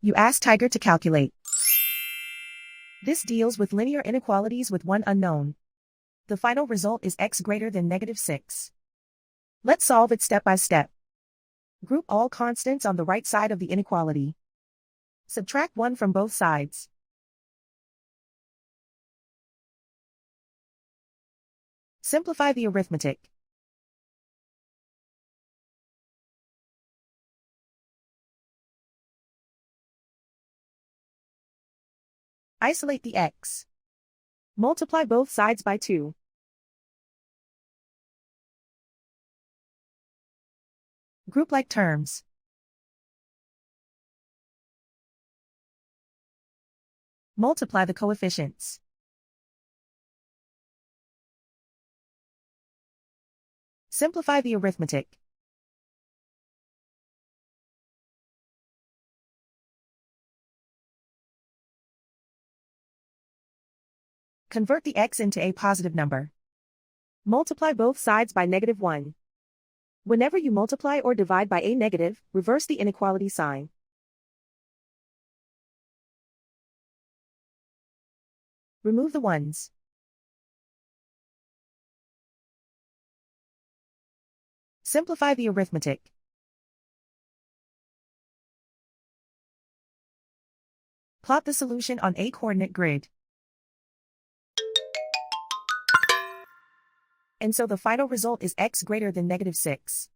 You ask Tiger to calculate. This deals with linear inequalities with one unknown. The final result is x greater than -6. Let's solve it step by step. Group all constants on the right side of the inequality. Subtract 1 from both sides. Simplify the arithmetic. Isolate the x. Multiply both sides by 2. Group like terms. Multiply the coefficients. Simplify the arithmetic. Convert the x into a positive number. Multiply both sides by -1. Whenever you multiply or divide by a negative, reverse the inequality sign. Remove the ones. Simplify the arithmetic. Plot the solution on a coordinate grid. And so the final result is x greater than -6.